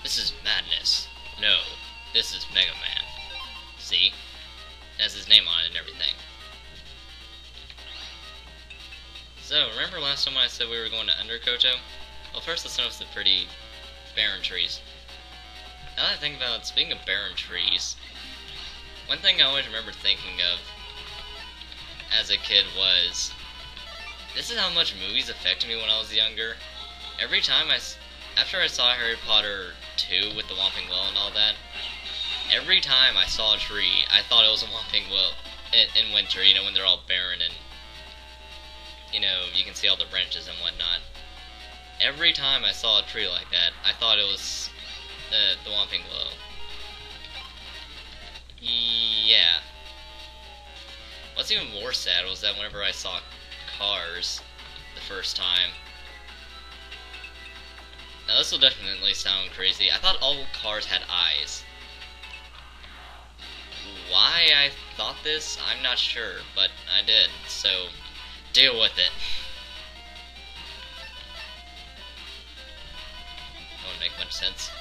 This is madness. No, this is Mega Man. See? It has his name on it and everything. So, remember last time when I said we were going to Under Koto? Well, first let's notice the pretty barren trees. Now that I think about it, speaking of barren trees, one thing I always remember thinking of as a kid was, this is how much movies affected me when I was younger. Every time after I saw Harry Potter 2 with the Whomping Willow and all that, every time I saw a tree, I thought it was a Whomping Willow in winter, you know, when they're all barren and, you know, you can see all the branches and whatnot. Every time I saw a tree like that, I thought it was the Whomping Willow. Yeah. What's even more sad was that whenever I saw Cars the first time, now this will definitely sound crazy, I thought all cars had eyes. Why I thought this, I'm not sure, but I did, so deal with it. That wouldn't make much sense.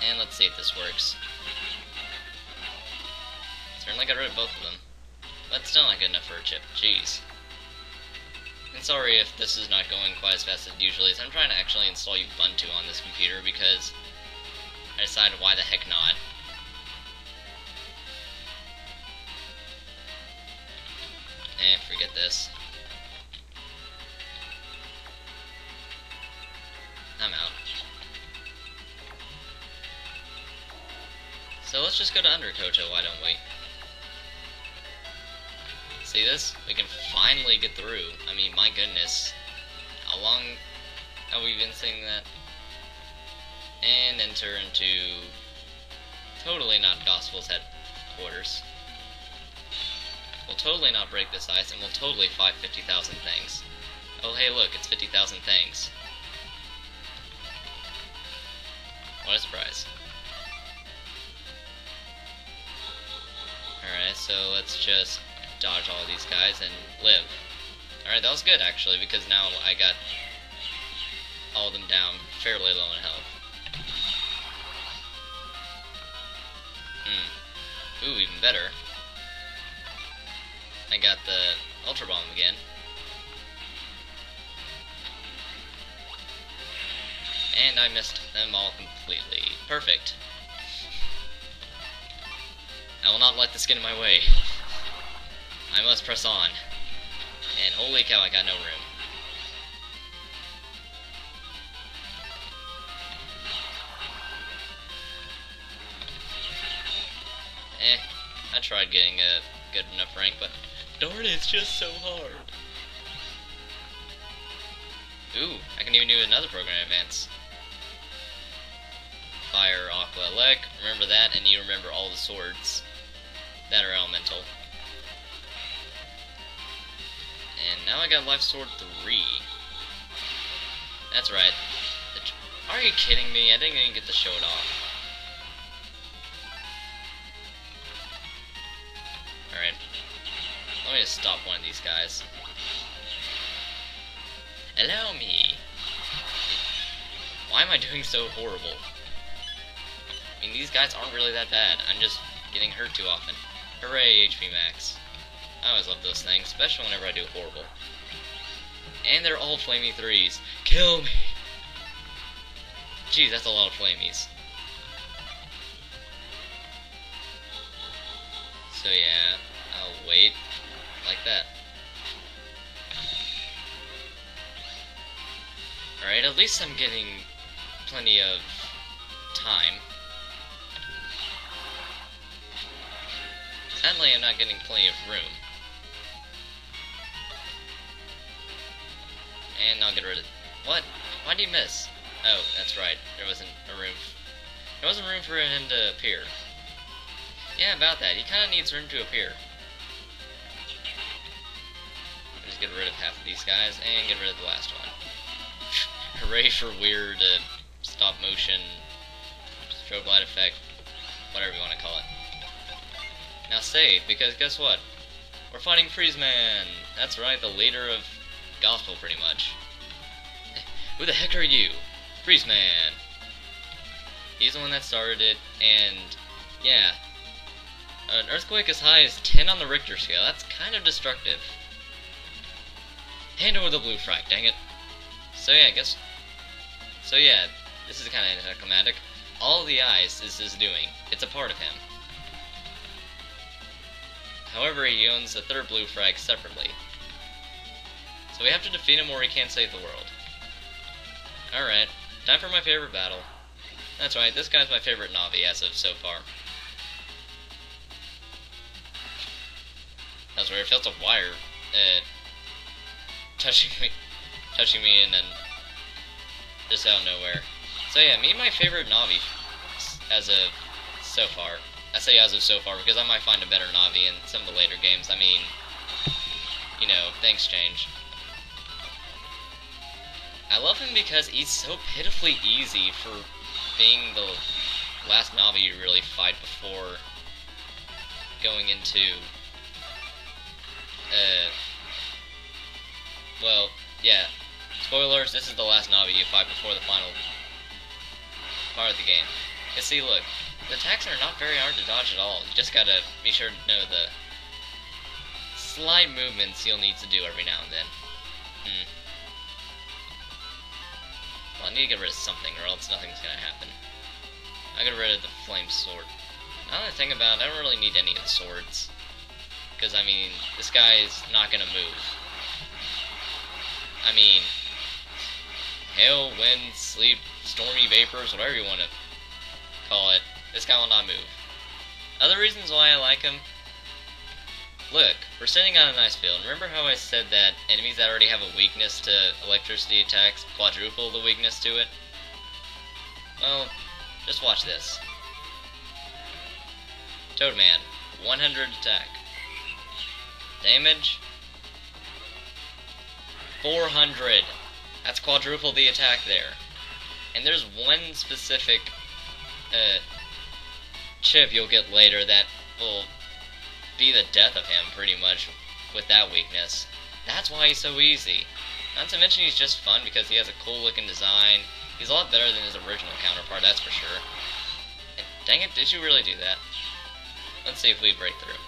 And let's see if this works. Certainly got rid of both of them. But still not good enough for a chip. Jeez. And sorry if this is not going quite as fast as it usually is. I'm trying to actually install Ubuntu on this computer because I decided why the heck not. Forget this. I'm out. So let's just go to Under Koto, why don't we? See this? We can finally get through. I mean, my goodness. How long have we been saying that? And enter into totally not Gospel's headquarters. We'll totally not break this ice, and we'll totally fight 50,000 things. Oh hey look, it's 50,000 things. What a surprise. Alright, so let's just dodge all these guys and live. Alright, that was good actually, because now I got all of them down fairly low in health. Ooh, even better. I got the Ultra Bomb again. And I missed them all completely. Perfect. I will not let this get in my way. I must press on. And holy cow, I got no room. I tried getting a good enough rank, but darn it, it's just so hard. Ooh, I can even do another program advance. Fire, Aqua, Elec, remember that, and you remember all the swords that are elemental. And now I got Life Sword 3. That's right. Are you kidding me? I didn't even get to show it off. Alright. Let me just stop one of these guys. Allow me. Why am I doing so horrible? I mean, these guys aren't really that bad. I'm just getting hurt too often. Hooray, HP max. I always love those things, especially whenever I do horrible. And they're all flamey 3s. Kill me! Geez, that's a lot of flamies. So yeah, I'll wait like that. Alright, at least I'm getting plenty of time. Sadly, I'm not getting plenty of room. And I'll get rid of... What? Why did he miss? Oh, that's right. There wasn't room for him to appear. Yeah, about that. He kind of needs room to appear. Just get rid of half of these guys, and get rid of the last one. Hooray for weird stop motion, strobe light effect, whatever you want to call it. Now Now save, because guess what? We're fighting HeatMan! That's right, the leader of Gospel, pretty much. Who the heck are you? HeatMan! He's the one that started it, and yeah. An earthquake as high as 10 on the Richter scale, that's kind of destructive. Hand over the blue frag, dang it. So yeah, this is kind of anticlimactic. All the ice is his doing. It's a part of him. However, he owns the third blue frag separately. So we have to defeat him or he can't save the world. Alright, time for my favorite battle. That's right, this guy's my favorite Navi as of so far. That's where it felt a wire touching me and then just out of nowhere. So yeah, me and my favorite Navi as of so far. I say as of so far because I might find a better Navi in some of the later games. I mean, you know, things change. I love him because he's so pitifully easy for being the last Navi you really fight before going into well, yeah. Spoilers, this is the last Navi you fight before the final part of the game. You see, look, the attacks are not very hard to dodge at all. You just gotta be sure to know the slight movements you'll need to do every now and then. Well, I need to get rid of something or else nothing's gonna happen. I got rid of the flame sword. Now that I think about it, I don't really need any of the swords. Because, I mean, this guy is not gonna move. I mean, hail, wind, sleep, stormy vapors, whatever you want to call it, this guy will not move. Other reasons why I like him, look, we're sitting on an ice field. Remember how I said that enemies that already have a weakness to electricity attacks quadruple the weakness to it? Well, just watch this. ProtoMn, 100 attack. Damage, 400. That's quadruple the attack there. And there's one specific chip you'll get later that will be the death of him, pretty much, with that weakness. That's why he's so easy. Not to mention he's just fun because he has a cool looking design. He's a lot better than his original counterpart, that's for sure. And dang it, did you really do that? Let's see if we break through.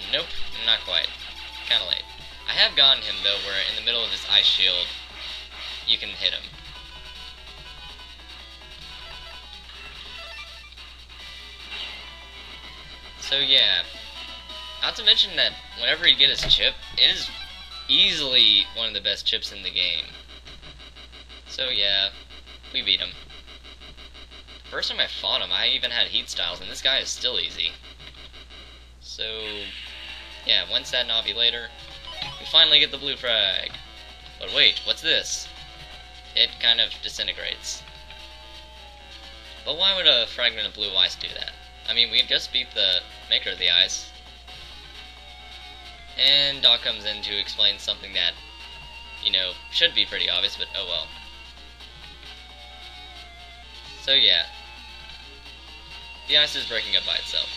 Nope, not quite. Kinda late. I have gotten him, though, where in the middle of his ice shield, you can hit him. So yeah, not to mention that whenever you get his chip, it is easily one of the best chips in the game. So yeah, we beat him. First time I fought him, I even had heat styles, and this guy is still easy. So yeah, one sad Navi later, we finally get the blue frag. But wait, what's this? It kind of disintegrates. But why would a fragment of blue ice do that? I mean, we just beat the maker of the ice. And Doc comes in to explain something that, you know, should be pretty obvious, but oh well. So yeah, the ice is breaking up by itself.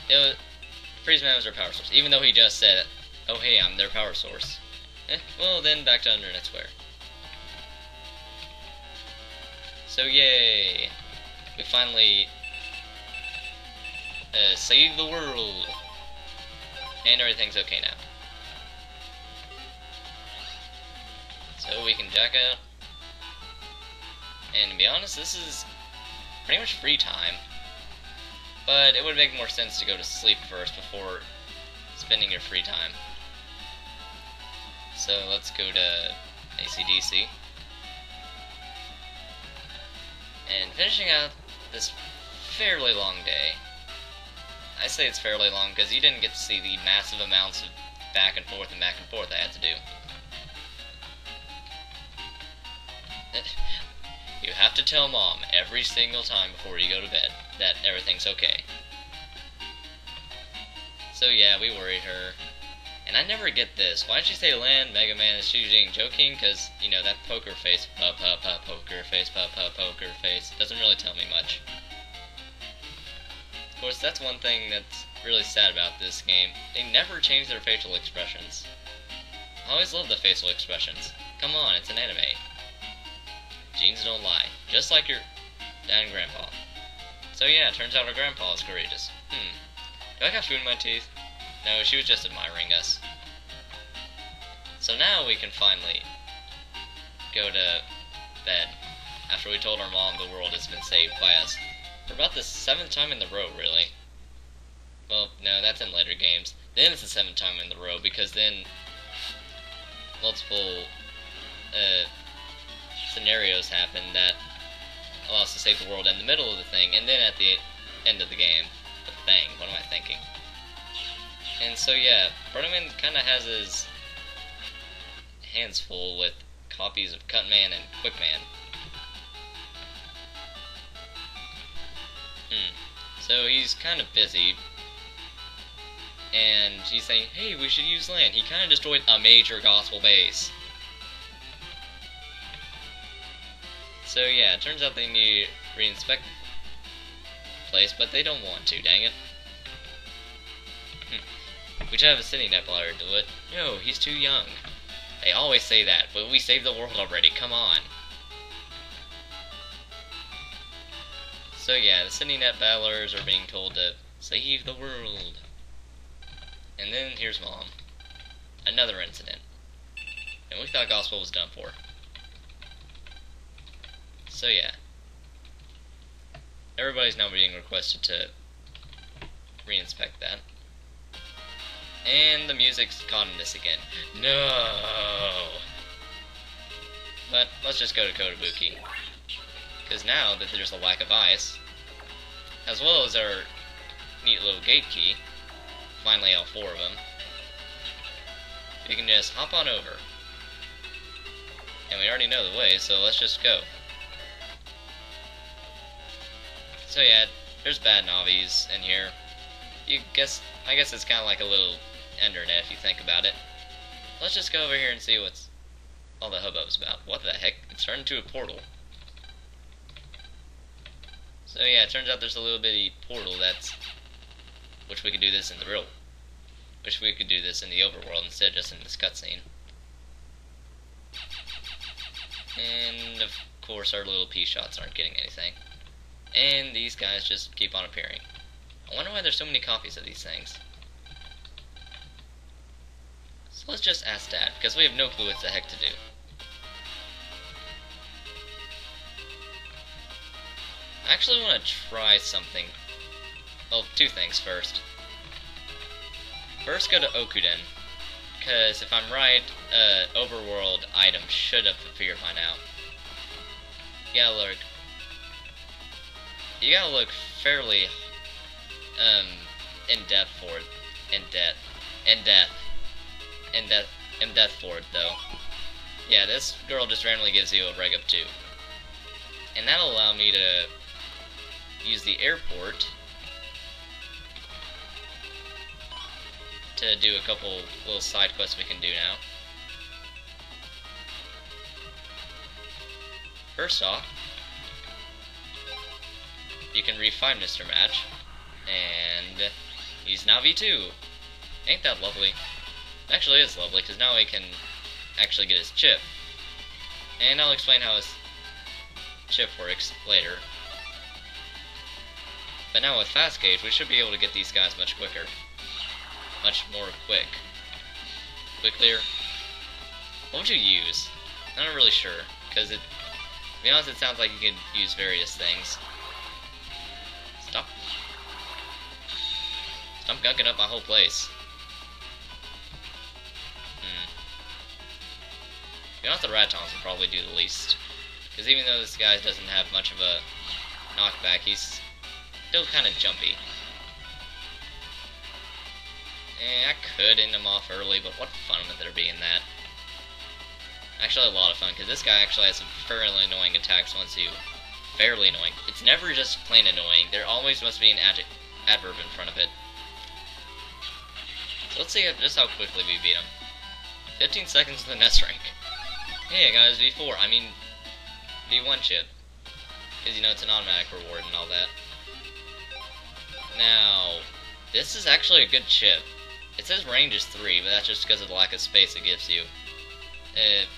HeatMan was their power source, even though he just said, oh hey, I'm their power source. Well then, back to Internet Square. So yay, we finally saved the world, and everything's okay now. So we can jack out, and to be honest, this is pretty much free time. But it would make more sense to go to sleep first before spending your free time. So let's go to AC/DC. And finishing out this fairly long day. I say it's fairly long because you didn't get to see the massive amounts of back and forth I had to do. You have to tell Mom every single time before you go to bed that everything's okay. So yeah, we worried her. And I never get this. Why did she say land Mega Man? Is she being joking? Because, you know, that poker face, poker face, poker face, doesn't really tell me much. Of course, course, that's one thing that's really sad about this game. They never change their facial expressions. I always love the facial expressions. Come on, it's an anime. Genes don't lie. Just like your dad and grandpa. So yeah, it turns out our grandpa is courageous. Do I got food in my teeth? No, she was just admiring us. So now we can finally go to bed. After we told our mom the world has been saved by us. For about the 7th time in the row, really. Well, no, that's in later games. Then it's the 7th time in the row, because then multiple scenarios happen that allow us to save the world in the middle of the thing, and then at the end of the game. The thing, what am I thinking? And so yeah, ProtoMn kinda has his hands full with copies of HeatMan and QuickMan. So he's kind of busy, and he's saying, hey, we should use land. He kind of destroyed a major gospel base. So yeah, it turns out they need to reinspect the place, but they don't want to, dang it. We should have a city net player do it. No, he's too young. They always say that, but we saved the world already, come on. So yeah, the CityNet battlers are being told to save the world. And then here's Mom. Another incident. And we thought Gospel was done for. So yeah. Everybody's now being requested to reinspect that. And the music's caught in this again. No! But let's just go to Kotobuki. Because now that there's a lack of ice, as well as our neat little gate key, finally all 4 of them, we can just hop on over. And we already know the way, so let's just go. So yeah, there's bad Navis in here. I guess it's kind of like a little Endernet if you think about it. Let's just go over here and see what's all the hubbub's about. What the heck? It's turned into a portal. So yeah, it turns out there's a little bitty portal which we could do this in the overworld instead of just in this cutscene. And of course our little pea shots aren't getting anything. And these guys just keep on appearing. I wonder why there's so many copies of these things. So let's just ask Dad, because we have no clue what the heck to do. I actually want to try something. Well, 2 things first. First, go to Okuden, because if I'm right, overworld items should have appeared by now. You gotta look fairly in depth for it though. Yeah, this girl just randomly gives you a reg up 2, and that'll allow me to use the airport to do a couple little side quests we can do now. First off, you can refine Mr. Match and use Navi 2. Ain't that lovely? Actually, it's lovely because now we can actually get his chip, and I'll explain how his chip works later. But now with Fast Gauge, we should be able to get these guys much quicker. Much more quick. Quicklier? What would you use? I'm not really sure, because to be honest, it sounds like you can use various things. Stop gunking up my whole place. To be honest, the Ratons will probably do the least. Because even though this guy doesn't have much of a knockback, he's still kind of jumpy. I could end him off early, but what fun would there be in that? Actually, a lot of fun, because this guy actually has some fairly annoying attacks once you... Fairly annoying. It's never just plain annoying. There always must be an adverb in front of it. So let's see just how quickly we beat him. 15 seconds to the next rank. Hey, I got his V4. I mean, V1 chip. Because, you know, it's an automatic reward and all that. Now, This is actually a good chip. It says range is 3, but that's just because of the lack of space it gives you.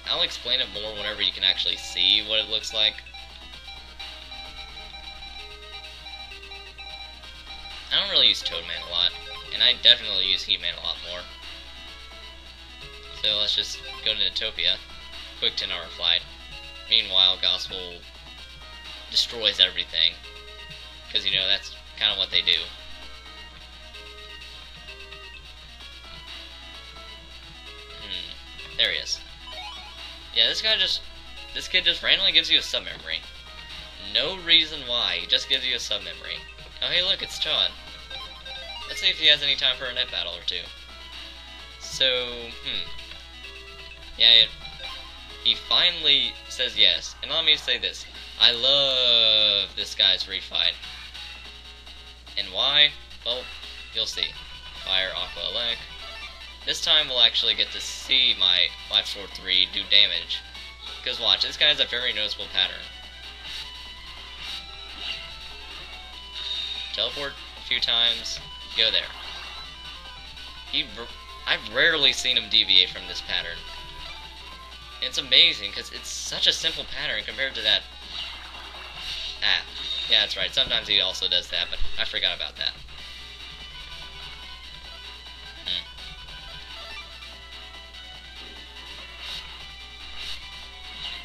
I'll explain it more whenever you can actually see what it looks like. I don't really use ProtoMn a lot, and I definitely use HeatMan a lot more. So let's just go to Utopia. Quick 10-hour flight. Meanwhile, Gospel destroys everything. Because, you know, that's kind of what they do. There he is. Yeah, this kid just randomly gives you a sub-memory. No reason why, he just gives you a sub-memory. Oh, hey, look, it's Todd. Let's see if he has any time for a net battle or two. So, yeah, he finally says yes. And allow me to say this. I love this guy's refight. And why? Well, you'll see. Fire, Aqua, Elec. This time we'll actually get to see my Life Sword 3 do damage. Because watch, this guy has a very noticeable pattern. Teleport a few times, go there. I've rarely seen him deviate from this pattern. And it's amazing, because it's such a simple pattern compared to that. Yeah, that's right, sometimes he also does that, but I forgot about that.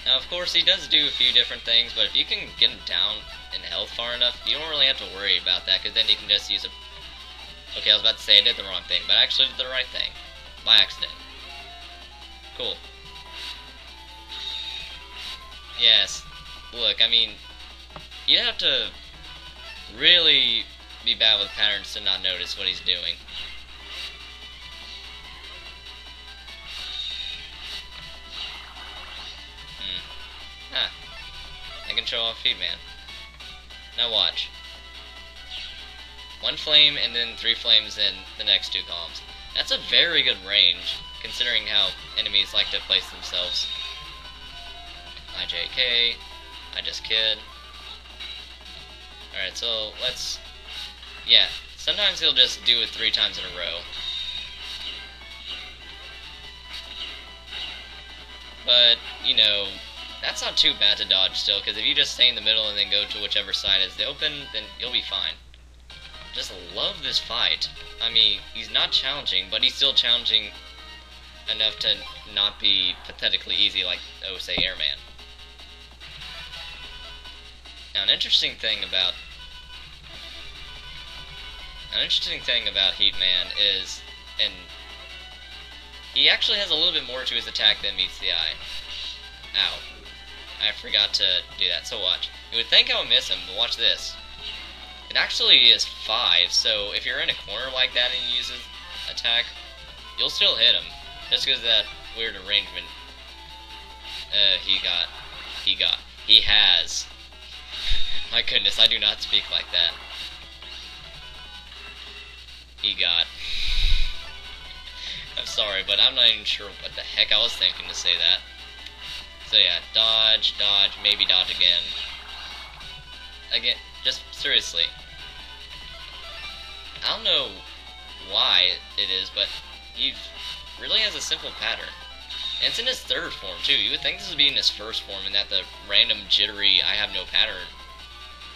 Now, of course, he does do a few different things, but if you can get him down in health far enough, you don't really have to worry about that, because then you can just use a... Okay, I was about to say I did the wrong thing, but I actually did the right thing. By accident. Cool. Yes. Look, I mean, you have to really be bad with patterns to not notice what he's doing. I can show off HeatMan. Now watch. 1 flame and then 3 flames in the next 2 columns. That's a very good range, considering how enemies like to place themselves. IJK. I just kid. Alright, so let's... Yeah, sometimes he'll just do it 3 times in a row. But, you know, that's not too bad to dodge still, because if you just stay in the middle and then go to whichever side is open, then you'll be fine. Just love this fight. I mean, he's not challenging, but he's still challenging enough to not be pathetically easy like, oh, say, Airman. Now, an interesting thing about HeatMan is, and he actually has a little bit more to his attack than meets the eye. Ow. I forgot to do that, so watch. You would think I would miss him, but watch this. It actually is 5, so if you're in a corner like that and you use his attack, you'll still hit him. Just because of that weird arrangement. He has. My goodness, I do not speak like that. I'm sorry, but I'm not even sure what the heck I was thinking to say that. So yeah, dodge, maybe dodge again. Again, just seriously. I don't know why it is, but he really has a simple pattern. And it's in his 3rd form, too. You would think this would be in his 1st form, and that the random jittery, I have no pattern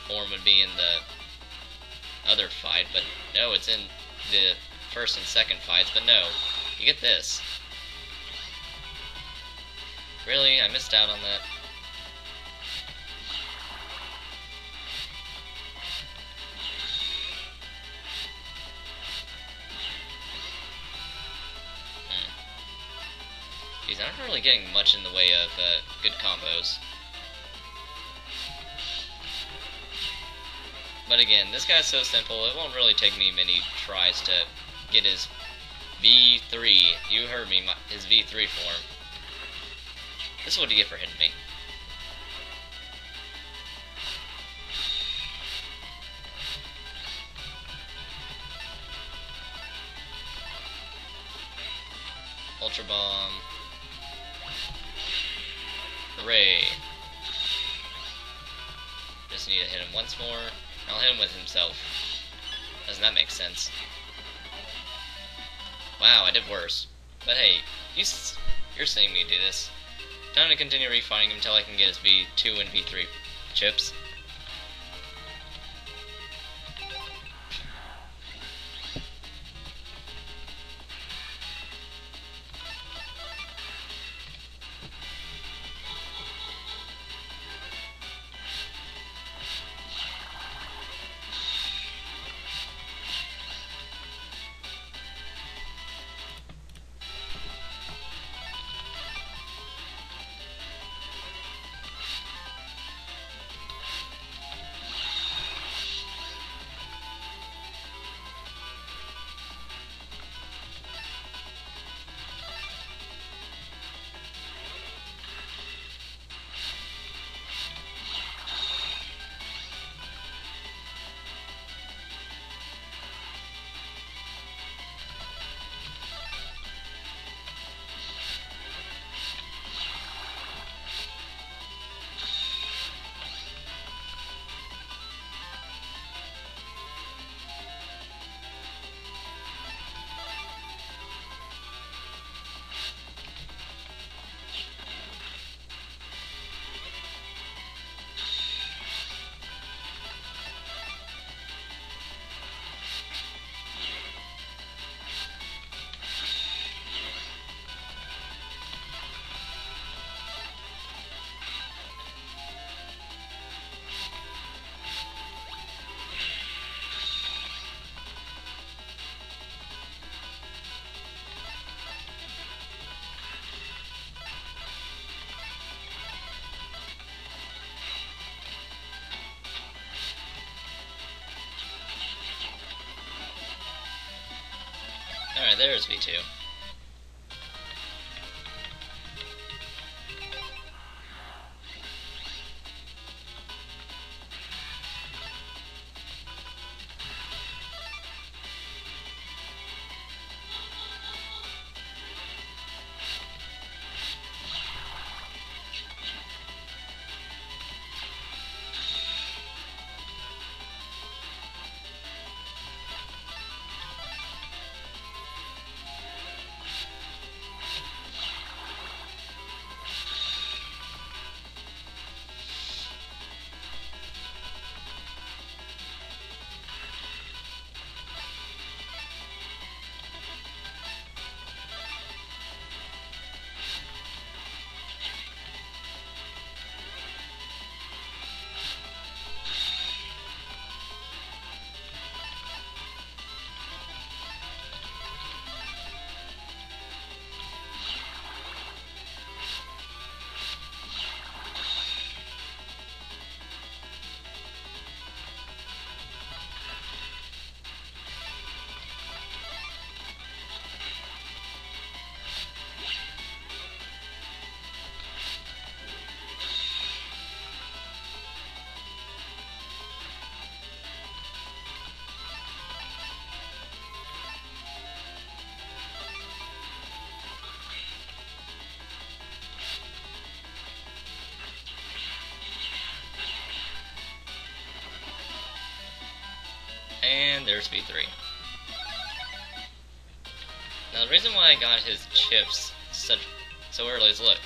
form would be in the other fight, but no, it's in the 1st and 2nd fights, but no, you get this. Really? I missed out on that. Geez, I'm not really getting much in the way of good combos. But again, this guy's so simple, it won't really take me many tries to get his V3. You heard me, his V3 form. This is what you get for hitting me. Ultra Bomb. Hooray. Just need to hit him once more. I'll hit him with himself. Doesn't that make sense? Wow, I did worse. But hey, you're seeing me do this. Time to continue refining him until I can get his V2 and V3 chips. Alright, there's V2. And there's V3. Now the reason why I got his chips so early is look,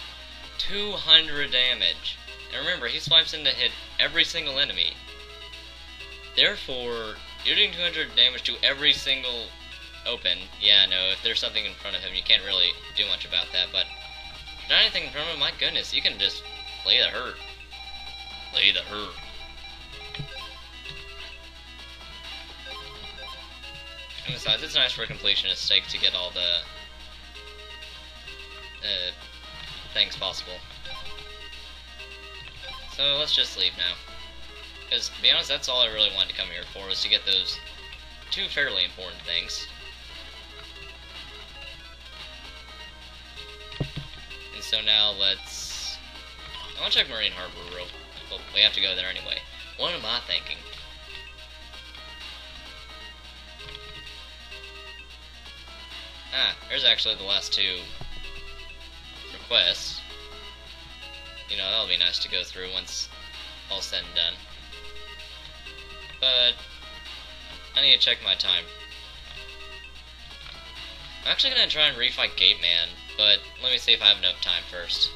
200 damage. And remember, he swipes in to hit every single enemy. Therefore, you're doing 200 damage to every single open. Yeah, no, if there's something in front of him, you can't really do much about that, but if there's not anything in front of him, my goodness, you can just lay the hurt. Lay the hurt. And besides, it's nice for a completionist sake to get all the things possible. So let's just leave now. Because, to be honest, that's all I really wanted to come here for, was to get those two fairly important things. And so now let's... I want to check Marine Harbor real... Well, we have to go there anyway. What am I thinking? Ah, there's actually the last two requests. You know, that'll be nice to go through once all's said and done. But I need to check my time. I'm actually gonna try and refight HeatMan, but let me see if I have enough time first.